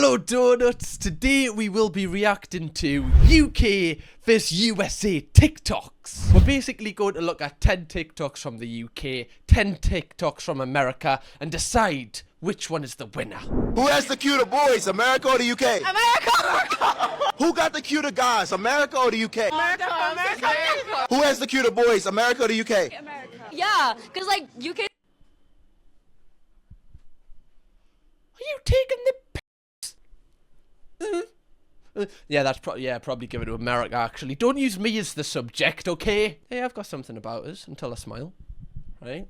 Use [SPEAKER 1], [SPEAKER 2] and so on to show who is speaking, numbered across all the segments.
[SPEAKER 1] Hello Donuts, today we will be reacting to UK vs USA TikToks. We're basically going to look at 10 TikToks from the UK, 10 TikToks from America, and decide which one is the winner.
[SPEAKER 2] Who has the cuter boys, America or the UK?
[SPEAKER 3] America!
[SPEAKER 2] Who got the cuter guys, America or the UK?
[SPEAKER 3] America!
[SPEAKER 2] Who has the cuter boys, America or the UK?
[SPEAKER 3] America. Yeah, because like UK.
[SPEAKER 1] Are you taking the yeah, that's probably give it to America, actually. Don't use me as the subject, okay? Hey, I've got something about us until I smile, right?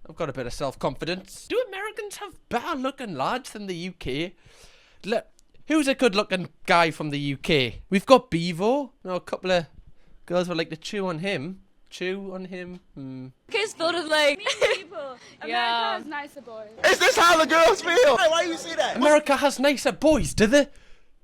[SPEAKER 1] I've got a bit of self-confidence. Do Americans have better looking lads than the UK? Look, who's a good looking guy from the UK? We've got Bevo. No, a couple of girls would like to chew on him.
[SPEAKER 3] UK's filled with like people. Yeah.
[SPEAKER 4] America has nicer boys.
[SPEAKER 2] Is this how the girls feel? Hey, why do you say that?
[SPEAKER 1] America has nicer boys, do they?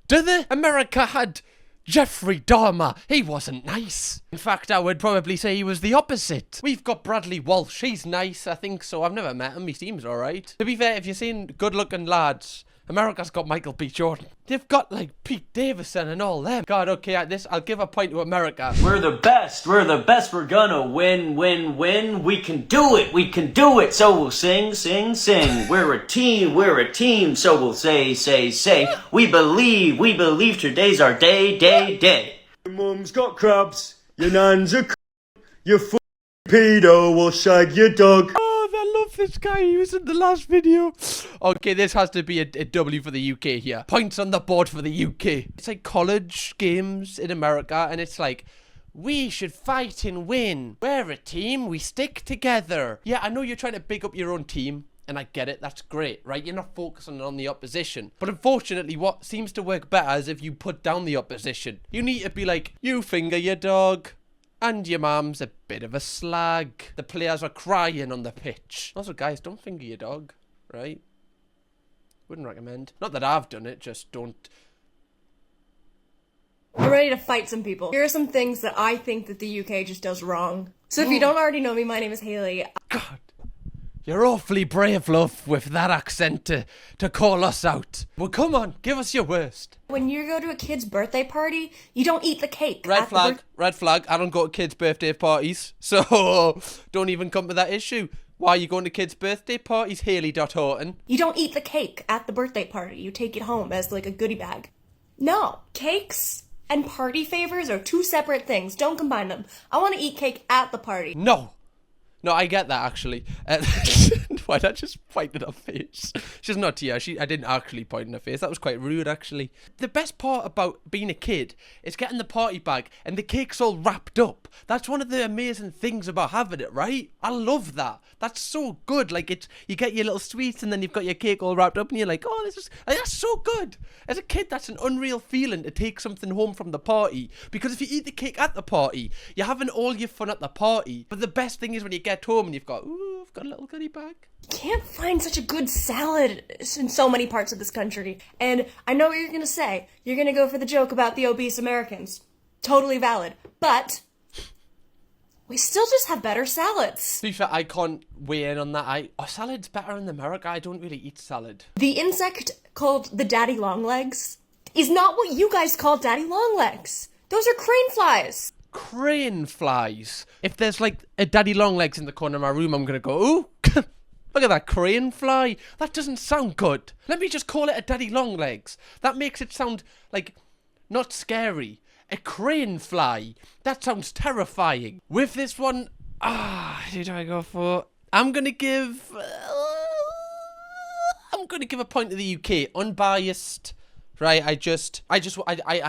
[SPEAKER 1] Do they? America had Jeffrey Dahmer. He wasn't nice. In fact, I would probably say he was the opposite. We've got Bradley Walsh. He's nice, I think so. I've never met him. He seems alright. To be fair, if you're seeing good-looking lads, America's got Michael B. Jordan. They've got, like, Pete Davidson and all them. God, okay, at this, I'll give a point to America.
[SPEAKER 5] We're the best. We're the best. We're gonna win, win, win. We can do it. We can do it. So we'll sing, sing, sing. We're a team. We're a team. So we'll say, say, say. We believe. We believe today's our day, day, day.
[SPEAKER 6] Your mum's got crabs. Your nan's a your pedo will shag your dog.
[SPEAKER 1] I love this guy. He was in the last video. Okay, this has to be a W for the UK here. Points on the board for the UK. It's like college games in America, and it's like, we should fight and win. We're a team. We stick together. Yeah, I know you're trying to big up your own team, and I get it. That's great, right? You're not focusing on the opposition. But unfortunately, what seems to work better is if you put down the opposition. You need to be like, you finger your dog. And your mum's a bit of a slag. The players are crying on the pitch. Also, guys, don't finger your dog, right? Wouldn't recommend. Not that I've done it, just don't.
[SPEAKER 7] I'm ready to fight some people. Here are some things that I think that the UK just does wrong. So if you don't already know me, my name is Haley.
[SPEAKER 1] God, you're awfully brave, love, with that accent to call us out. Well, come on, give us your worst.
[SPEAKER 7] When you go to a kid's birthday party, you don't eat the cake.
[SPEAKER 1] Red flag, red flag. I don't go to kids' birthday parties, so don't even come to that issue. Why are you going to kids' birthday parties, Haley.Horton?
[SPEAKER 7] You don't eat the cake at the birthday party. You take it home as like a goodie bag. No, cakes and party favors are two separate things. Don't combine them. I want to eat cake at the party.
[SPEAKER 1] No, I get that, actually. Why'd I just point in her face? She's not here. I didn't actually point in her face. That was quite rude, actually. The best part about being a kid is getting the party bag and the cake's all wrapped up. That's one of the amazing things about having it, right? I love that. That's so good. Like, you get your little sweets and then you've got your cake all wrapped up and you're like, oh, that's so good. As a kid, that's an unreal feeling to take something home from the party. Because if you eat the cake at the party, you're having all your fun at the party. But the best thing is when you get home and you've got, ooh, I've got a little goodie bag.
[SPEAKER 7] You can't find such a good salad in so many parts of this country. And I know what you're gonna say. You're gonna go for the joke about the obese Americans. Totally valid. But we still just have better salads.
[SPEAKER 1] To be fair, I can't weigh in on that. Salad's better in America. I don't really eat salad.
[SPEAKER 7] The insect called the daddy longlegs is not what you guys call daddy longlegs. Those are crane flies.
[SPEAKER 1] Crane flies. If there's like a daddy longlegs in the corner of my room, I'm gonna go, ooh, look at that crane fly. That doesn't sound good. Let me just call it a daddy longlegs. That makes it sound like not scary. A crane fly. That sounds terrifying. With this one, who do I go for? I'm gonna give a point to the UK, unbiased. Right, I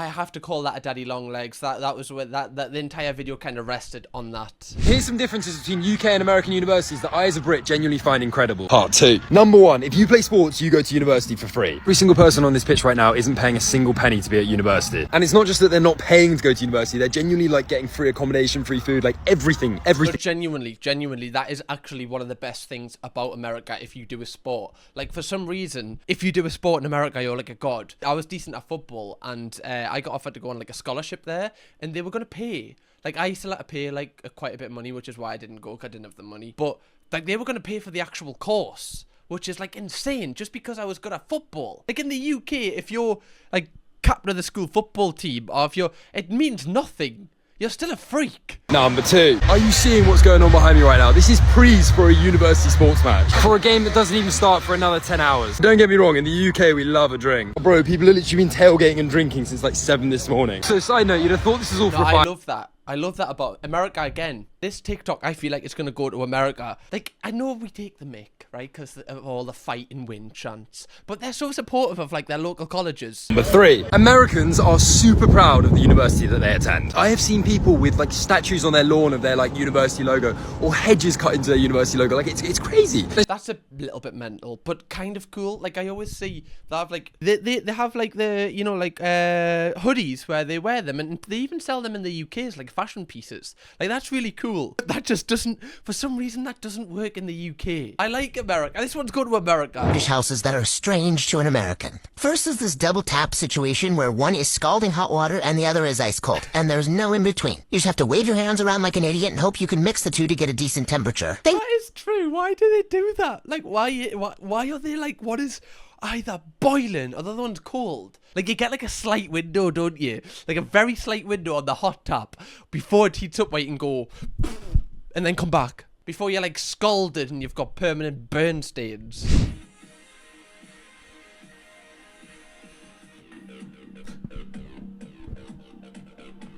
[SPEAKER 1] have to call that a daddy long legs. That was where that the entire video kind of rested on that.
[SPEAKER 8] Here's some differences between UK and American universities that I as a Brit genuinely find incredible. Part 2. Number 1, if you play sports, you go to university for free. Every single person on this pitch right now isn't paying a single penny to be at university. And it's not just that they're not paying to go to university, they're genuinely like getting free accommodation, free food, like everything.
[SPEAKER 1] But genuinely, that is actually one of the best things about America if you do a sport. Like, for some reason, if you do a sport in America, you're like a god. I was decent at football and I got offered to go on like a scholarship there and they were going to pay. Like, I still had to pay like quite a bit of money, which is why I didn't go, because I didn't have the money. But like, they were going to pay for the actual course, which is like insane just because I was good at football. Like in the UK, if you're like captain of the school football team, or if you're, it means nothing. You're still a freak.
[SPEAKER 8] Number 2. Are you seeing what's going on behind me right now? This is prees for a university sports match. For a game that doesn't even start for another 10 hours. Don't get me wrong, in the UK we love a drink. Bro, people have literally been tailgating and drinking since like 7 this morning. So side note, you'd have thought this is all for
[SPEAKER 1] I
[SPEAKER 8] fun.
[SPEAKER 1] love that. I love that about America again. This TikTok, I feel like it's going to go to America. Like, I know we take the mick, right? Because of all the fight and win chants. But they're so supportive of, like, their local colleges.
[SPEAKER 8] Number 3. Americans are super proud of the university that they attend. I have seen people with, like, statues on their lawn of their, like, university logo, or hedges cut into their university logo. Like, it's crazy.
[SPEAKER 1] That's a little bit mental, but kind of cool. Like, I always see they have, like, they have, like, the, you know, like, hoodies where they wear them, and they even sell them in the UK as, like, fashion pieces. Like, that's really cool. That just doesn't, for some reason, that doesn't work in the UK. I like America. This one's going to America.
[SPEAKER 4] British houses that are strange to an American. First is this double tap situation where one is scalding hot water and the other is ice cold, and there's no in between. You just have to wave your hands around like an idiot and hope you can mix the two to get a decent temperature.
[SPEAKER 1] That is true. Why do they do that? Like, why are they like, what is either boiling or the other one's cold? Like, you get like a slight window, don't you? Like a very slight window on the hot tap before it heats up where you can go and then come back. Before you're like scalded and you've got permanent burn stains.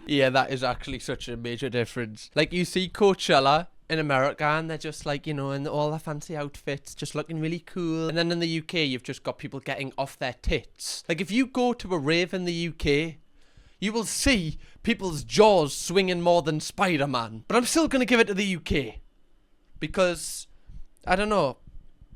[SPEAKER 1] Yeah, that is actually such a major difference. Like, you see Coachella in America and they're just like, you know, in all their fancy outfits, just looking really cool. And then in the UK, you've just got people getting off their tits. Like, if you go to a rave in the UK, you will see people's jaws swinging more than Spider-Man. But I'm still going to give it to the UK. Because, I don't know,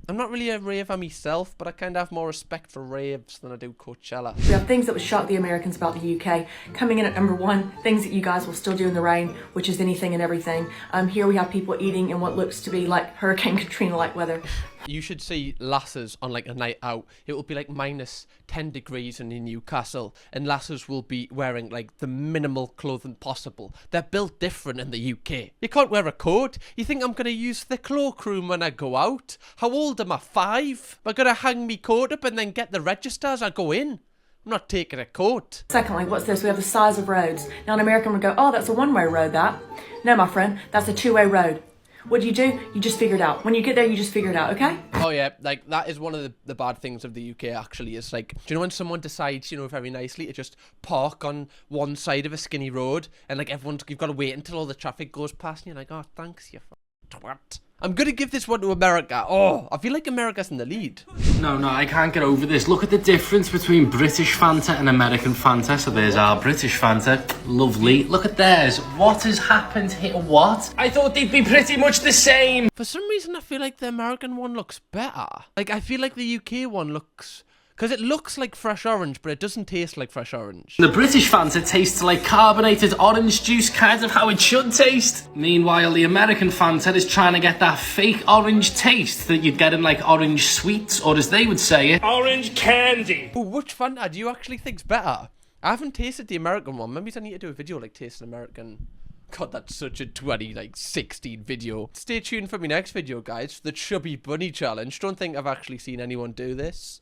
[SPEAKER 1] I'm not really a raver myself, but I kind of have more respect for raves than I do Coachella.
[SPEAKER 7] We have things that would shock the Americans about the UK. Coming in at number 1, things that you guys will still do in the rain, which is anything and everything. Here we have people eating in what looks to be like Hurricane Katrina-like weather.
[SPEAKER 1] You should see lasses on like a night out. It will be like -10 degrees in Newcastle, and lasses will be wearing like the minimal clothing possible. They're built different in the UK. You can't wear a coat. You think I'm gonna use the cloakroom when I go out? How old am I? 5? Am I gonna hang me coat up and then get the register as I go in? I'm not taking a coat.
[SPEAKER 7] Secondly, what's this? We have the size of roads. Now an American would go, oh, that's a one-way road, that. No, my friend, that's a two-way road. What do? You just figure it out. When you get there, you just figure it out, okay?
[SPEAKER 1] Oh yeah, like that is one of the bad things of the UK actually, is like, do you know when someone decides, you know, very nicely to just park on one side of a skinny road and like you've got to wait until all the traffic goes past and you're like, oh, thanks, you twat. I'm gonna give this one to America. Oh, I feel like America's in the lead.
[SPEAKER 9] No, I can't get over this. Look at the difference between British Fanta and American Fanta. So there's our British Fanta. Lovely. Look at theirs. What has happened here? What? I thought they'd be pretty much the same.
[SPEAKER 1] For some reason, I feel like the American one looks better. Like, I feel like the UK one looks... Because it looks like fresh orange, but it doesn't taste like fresh orange.
[SPEAKER 9] The British Fanta tastes like carbonated orange juice, kind of how it should taste. Meanwhile, the American Fanta is trying to get that fake orange taste that you'd get in like orange sweets, or as they would say it, orange candy.
[SPEAKER 1] Ooh, which Fanta do you actually think's better? I haven't tasted the American one. Maybe I need to do a video like tasting American. God, that's such a 2016 video. Stay tuned for my next video, guys. The Chubby Bunny Challenge. Don't think I've actually seen anyone do this.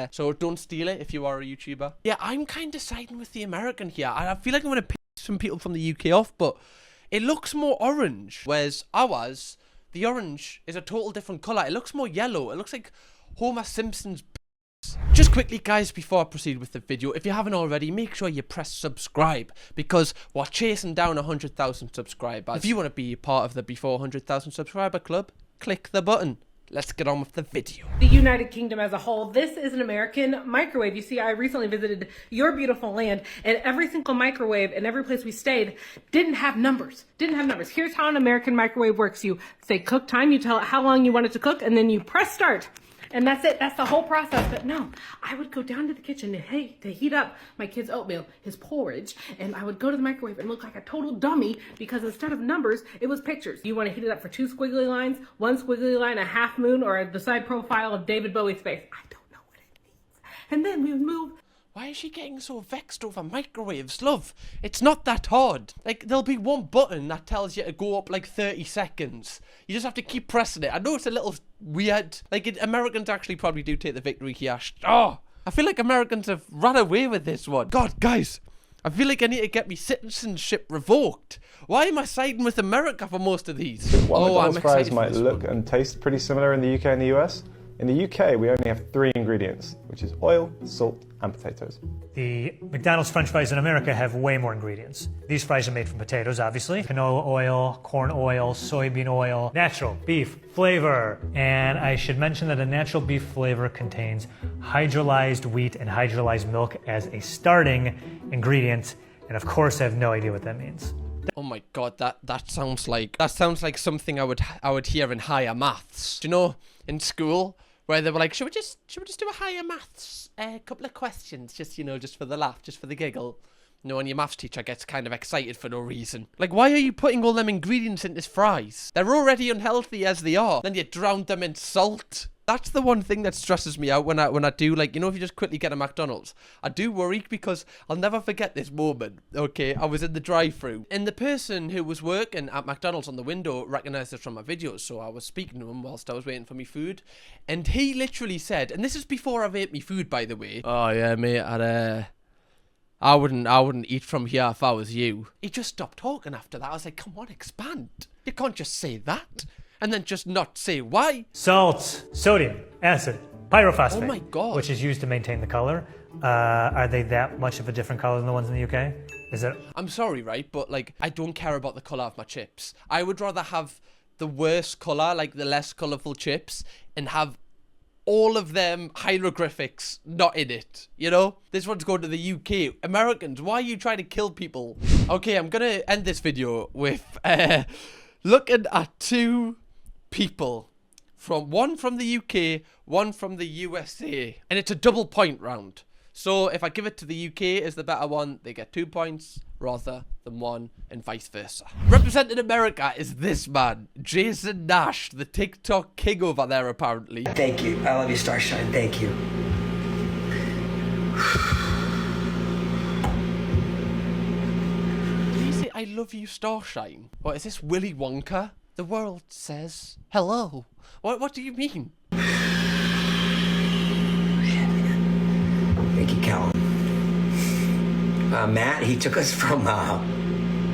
[SPEAKER 1] So don't steal it if you are a YouTuber. Yeah, I'm kind of siding with the American here. I feel like I'm going to piss some people from the UK off, but it looks more orange. Whereas ours, the orange is a total different colour. It looks more yellow. It looks like Homer Simpson's... Just quickly, guys, before I proceed with the video, if you haven't already, make sure you press subscribe, because we're chasing down 100,000 subscribers. If you want to be part of the before 100,000 subscriber club, click the button. Let's get on with the video.
[SPEAKER 10] The United Kingdom as a whole, this is an American microwave. You see, I recently visited your beautiful land, and every single microwave and every place we stayed didn't have numbers. Here's how an American microwave works. You say cook time, you tell it how long you want it to cook, and then you press start. And that's it. That's the whole process. But no, I would go down to the kitchen to heat up my kid's oatmeal, his porridge, and I would go to the microwave and look like a total dummy because instead of numbers, it was pictures. You want to heat it up for 2 squiggly lines, 1 squiggly line, a half moon, or the side profile of David Bowie's face. I don't know what it means. And then we would move.
[SPEAKER 1] Why is she getting so vexed over microwaves, love? It's not that hard. Like, there'll be one button that tells you to go up like 30 seconds. You just have to keep pressing it. I know it's a little weird. Like, Americans actually probably do take the victory here. Oh, I feel like Americans have run away with this one. God, guys, I feel like I need to get me citizenship revoked. Why am I siding with America for most of these?
[SPEAKER 11] While McDonald's fries
[SPEAKER 1] for
[SPEAKER 11] might
[SPEAKER 1] this
[SPEAKER 11] look
[SPEAKER 1] one.
[SPEAKER 11] and taste pretty similar in the UK and the US, in the UK we only have 3 ingredients, which is oil, salt, and potatoes.
[SPEAKER 12] The McDonald's French fries in America have way more ingredients. These fries are made from potatoes, obviously. Canola oil, corn oil, soybean oil, natural beef flavor. And I should mention that a natural beef flavor contains hydrolyzed wheat and hydrolyzed milk as a starting ingredient. And of course, I have no idea what that means.
[SPEAKER 1] Oh my god, that sounds like something I would hear in higher maths. Do you know, in school, where they were like, should we just do a higher maths couple of questions, just, you know, just for the laugh, just for the giggle. You know, when your maths teacher gets kind of excited for no reason. Like, why are you putting all them ingredients into fries? They're already unhealthy as they are. Then you drown them in salt. That's the one thing that stresses me out when I do, like, you know, if you just quickly get a McDonald's. I do worry because I'll never forget this moment. Okay, I was in the drive-thru and the person who was working at McDonald's on the window recognized us from my videos, so I was speaking to him whilst I was waiting for me food, and he literally said, and this is before I've ate me food, by the way. Oh yeah, mate, I wouldn't eat from here if I was you. He just stopped talking after that. I was like, come on, expand. You can't just say that and then just not say why.
[SPEAKER 12] Salt, sodium, acid, pyrophosphate.
[SPEAKER 1] Oh my god.
[SPEAKER 12] Which is used to maintain the color. Are they that much of a different color than the ones in the UK? Is it?
[SPEAKER 1] I'm sorry, right? But, like, I don't care about the color of my chips. I would rather have the worst color, like the less colorful chips, and have all of them hieroglyphics not in it, you know? This one's going to the UK. Americans, why are you trying to kill people? Okay, I'm gonna end this video with looking at 2 people. One from the UK, one from the USA. And it's a double point round. So if I give it to the UK as the better one, they get 2 points rather than 1, and vice versa. Representing America is this man, Jason Nash, the TikTok king over there apparently.
[SPEAKER 13] Thank you. I love you, Starshine. Thank you.
[SPEAKER 1] Did he say I love you, Starshine? What is this, Willy Wonka? The world says hello. What do you mean?
[SPEAKER 13] Thank you, Callum. Matt, he took us from,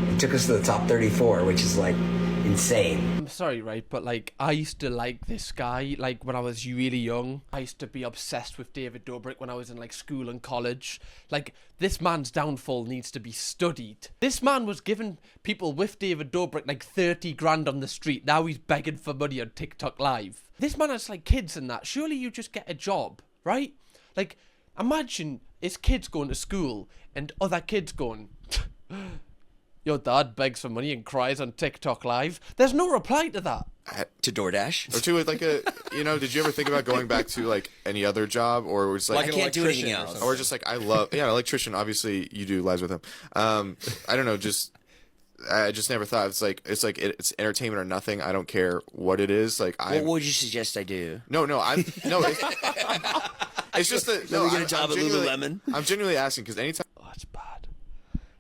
[SPEAKER 13] he took us to the top 34, which is, like, insane.
[SPEAKER 1] I'm sorry, right, but, like, I used to like this guy, like, when I was really young. I used to be obsessed with David Dobrik when I was in, like, school and college. Like, this man's downfall needs to be studied. This man was giving people with David Dobrik, like, 30 grand on the street. Now he's begging for money on TikTok Live. This man has, like, kids and that. Surely you just get a job, right? Like, imagine his kids going to school and other kids going, your dad begs for money and cries on TikTok Live. There's no reply to that.
[SPEAKER 14] To DoorDash?
[SPEAKER 15] Or to, like, you know, did you ever think about going back to, like, any other job? Or was like,
[SPEAKER 14] I can't do anything else.
[SPEAKER 15] Or just, like, electrician, obviously you do lives with him. I don't know, I just never thought it's it's entertainment or nothing. I don't care what it is. Like,
[SPEAKER 14] what would you suggest I do?
[SPEAKER 15] No, it's just that.
[SPEAKER 14] Let me get a job at Lululemon.
[SPEAKER 15] I'm genuinely asking because anytime.
[SPEAKER 1] Oh, it's bad.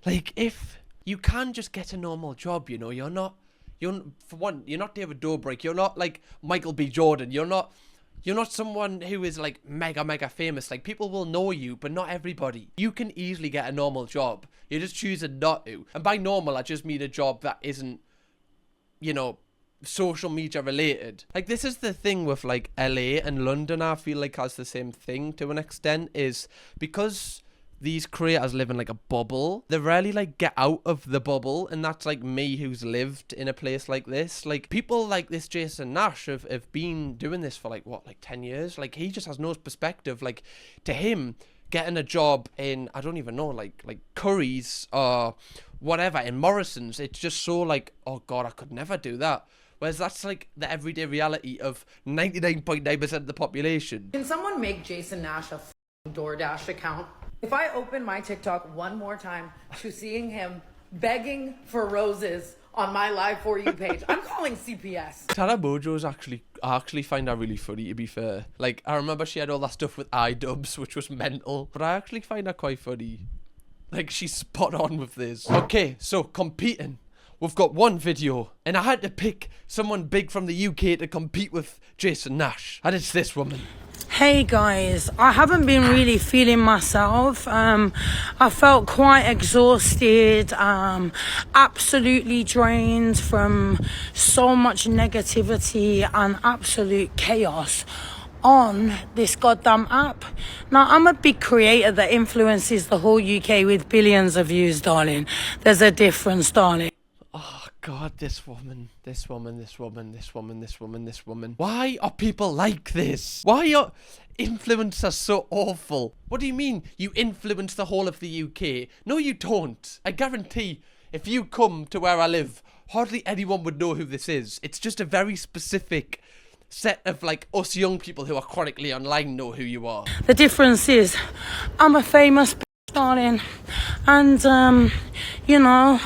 [SPEAKER 1] Like, if you can just get a normal job, you know, you're not David Dobrik. You're not like Michael B. Jordan. You're not someone who is like mega famous. Like, people will know you, but not everybody. You can easily get a normal job. You're just choosing not to. And by normal, I just mean a job that isn't, you know, social media related. Like, this is the thing with like LA and London, I feel like has the same thing to an extent, is because these creators live in like a bubble, they rarely like get out of the bubble, and that's like me who's lived in a place like this. Like, people like this Jason Nash have been doing this for like what, like 10 years. Like, he just has no perspective. Like, to him, getting a job in, I don't even know, like Curry's or whatever, in Morrison's, it's just so like, oh god, I could never do that. Whereas that's like the everyday reality of 99.9% of the population.
[SPEAKER 10] Can someone make Jason Nash a DoorDash account? If I open my TikTok one more time to seeing him begging for roses on my Live For You page, I'm calling CPS.
[SPEAKER 1] Tara Mojo's I actually find her really funny, to be fair. Like, I remember she had all that stuff with iDubbbz, which was mental, but I actually find her quite funny. Like, she's spot on with this. Okay, so competing. we've got one video, and I had to pick someone big from the UK to compete with Jason Nash, and it's this woman.
[SPEAKER 16] Hey guys, I haven't been really feeling myself. I felt quite exhausted, absolutely drained from so much negativity and absolute chaos on this goddamn app. Now, I'm a big creator that influences the whole UK with billions of views, darling. There's a difference, darling.
[SPEAKER 1] Oh God, this woman. Why are people like this? Why are influencers so awful? What do you mean you influence the whole of the UK? No, you don't. I guarantee if you come to where I live, hardly anyone would know who this is. It's just a very specific set of like us young people who are chronically online know who you are.
[SPEAKER 16] The difference is I'm a famous darling, and you know,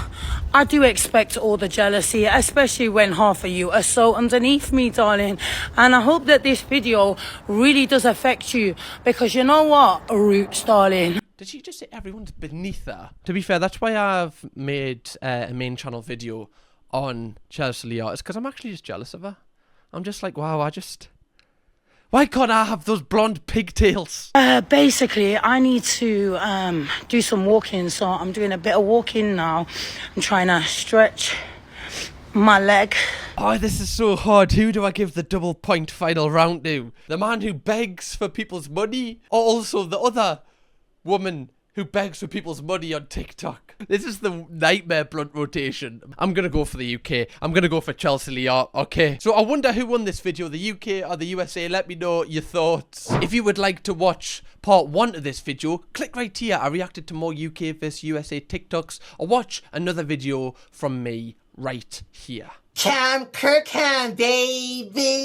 [SPEAKER 16] I do expect all the jealousy, especially when half of you are so underneath me, darling. And I hope that this video really does affect you, because you know what, Roots, darling.
[SPEAKER 1] Did she just say everyone's beneath her? To be fair, that's why I've made a main channel video on Chelsea Leah. It's because I'm actually just jealous of her. I'm just like, wow, why can't I have those blonde pigtails?
[SPEAKER 16] Basically, I need to do some walking, so I'm doing a bit of walking now. I'm trying to stretch my leg.
[SPEAKER 1] Oh, this is so hard. Who do I give the double point final round to? The man who begs for people's money, or also the other woman who begs for people's money on TikTok? This is the nightmare blunt rotation. I'm gonna go for the UK. I'm gonna go for Chelsea Leah, okay? So I wonder who won this video, the UK or the USA? Let me know your thoughts. If you would like to watch part 1 of this video, click right here. I reacted to more UK vs USA TikToks, or watch another video from me right here.
[SPEAKER 4] Kirkham, baby.